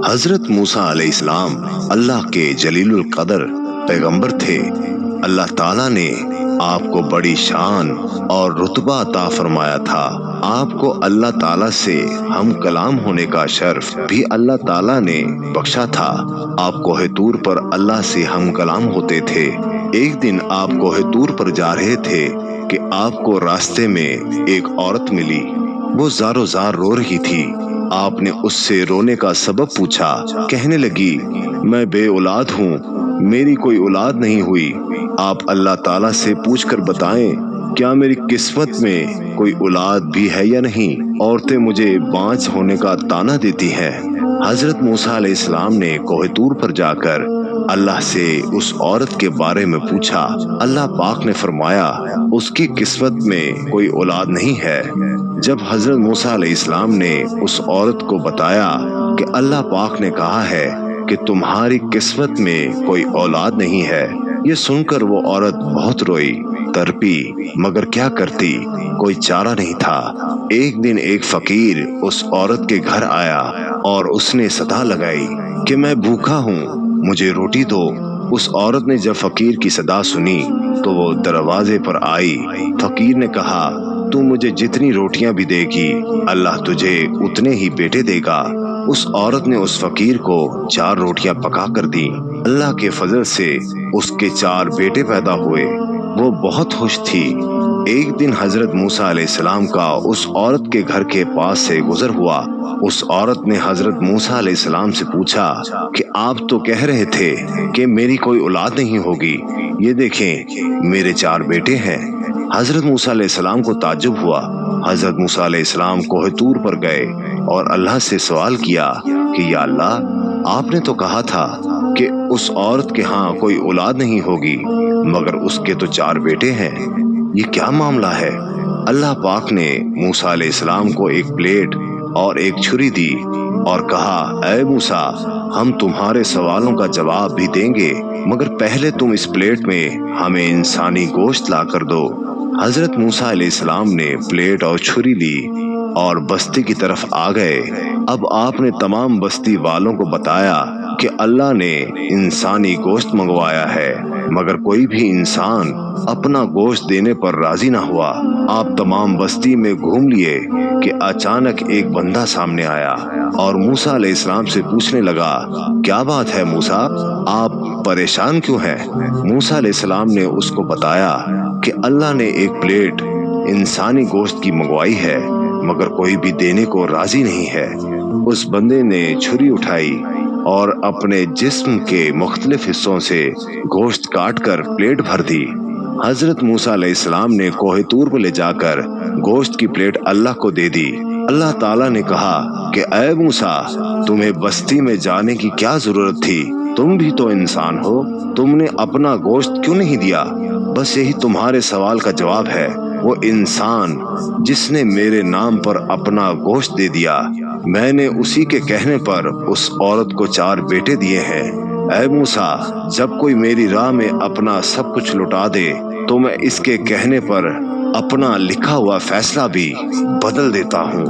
हजरत मूसा अलैहिस्सलाम अल्लाह के जलीलुल कदर पैगंबर थे। अल्लाह ताला ने आपको बड़ी शान और रुतबा अता फरमाया था। आपको अल्लाह ताला से हम कलाम होने का शर्फ भी अल्लाह ताला ने बख्शा था। आप कोहे तूर पर अल्लाह से हम कलाम होते थे। एक दिन आप कोहे तूर पर जा रहे थे कि आपको रास्ते में एक औरत मिली। वो ज़ारो ज़ार रो रही थी। आपने उससे रोने का सबब पूछा। कहने लगी, मैं बे औलाद हूँ, मेरी कोई औलाद नहीं हुई। आप अल्लाह ताला से पूछकर बताएं, क्या मेरी किस्मत में कोई औलाद भी है या नहीं। औरतें मुझे बांझ होने का ताना देती हैं। हजरत मूसा अलैहिस्सलाम ने कोहे तूर पर जाकर अल्लाह से उस औरत के बारे में पूछा। अल्लाह पाक ने फरमाया, उसकी किस्मत में कोई औलाद नहीं है। जब हजरत मूसा अलैहिस्सलाम ने उस औरत को बताया कि अल्लाह पाक ने कहा है कि तुम्हारी किस्मत में कोई औलाद नहीं है, ये सुनकर वो औरत बहुत रोई, तड़पी, मगर क्या करती, कोई चारा नहीं था। एक दिन एक फकीर उस औरत के घर आया और उसने सदा लगाई कि मैं भूखा हूँ, मुझे रोटी दो। उस औरत ने जब फकीर की सदा सुनी तो वो दरवाजे पर आई। फकीर ने कहा, तू मुझे जितनी रोटियां भी देगी, अल्लाह तुझे उतने ही बेटे देगा। उस औरत ने उस फकीर को 4 रोटियां पका कर दी। अल्लाह के फजल से उसके 4 बेटे पैदा हुए। वो बहुत खुश थी। एक दिन हजरत मूसा अलैहिस्सलाम का उस औरत के घर के पास से गुजर हुआ। उस औरत ने हजरत मूसा अलैहिस्सलाम से पूछा कि आप तो कह रहे थे कि मेरी कोई औलाद नहीं होगी, ये देखें मेरे 4 बेटे हैं। हजरत मूसा अलैहिस्सलाम को ताज्जुब हुआ। हजरत मूसा अलैहिस्सलाम कोहे तूर पर गए और अल्लाह से सवाल किया कि या अल्लाह, आपने तो कहा था कि उस औरत के यहाँ कोई औलाद नहीं होगी, मगर उसके तो 4 बेटे हैं, ये क्या मामला है। अल्लाह पाक ने मूसा अलैहिस्सलाम को एक प्लेट और एक छुरी दी और कहा, ऐ मूसा, हम तुम्हारे सवालों का जवाब भी देंगे, मगर पहले तुम इस प्लेट में हमें इंसानी गोश्त ला कर दो। हजरत मूसा अलैहिस्सलाम ने प्लेट और छुरी ली और बस्ती की तरफ आ गए। अब आपने तमाम बस्ती वालों को बताया कि अल्लाह ने इंसानी गोश्त मंगवाया है, मगर कोई भी इंसान अपना गोश्त देने पर राजी ना हुआ। आप तमाम बस्ती में घूम लिए कि अचानक एक बंदा सामने आया और मूसा अलैहिस्सलाम से पूछने लगा, क्या बात है मूसा, आप परेशान क्यों हैं। मूसा अलैहिस्सलाम ने उसको बताया कि अल्लाह ने एक प्लेट इंसानी गोश्त की मंगवाई है, मगर कोई भी देने को राजी नहीं है। उस बंदे ने छुरी उठाई और अपने जिस्म के मुख्तलिफ हिस्सों से गोश्त काट कर प्लेट भर दी। हजरत मूसा अलैहिस्सलाम ने कोहे तूर पर ले जाकर गोश्त की प्लेट अल्लाह को दे दी। अल्लाह ताला ने कहा कि ऐ मूसा, तुम्हें बस्ती में जाने की क्या जरूरत थी, तुम भी तो इंसान हो, तुमने अपना गोश्त क्यों नहीं दिया। बस यही तुम्हारे सवाल का जवाब है। वो इंसान जिसने मेरे नाम पर अपना गोश्त दे दिया, मैंने उसी के कहने पर उस औरत को 4 बेटे दिए हैं। ऐ मूसा, जब कोई मेरी राह में अपना सब कुछ लुटा दे तो मैं इसके कहने पर अपना लिखा हुआ फैसला भी बदल देता हूँ।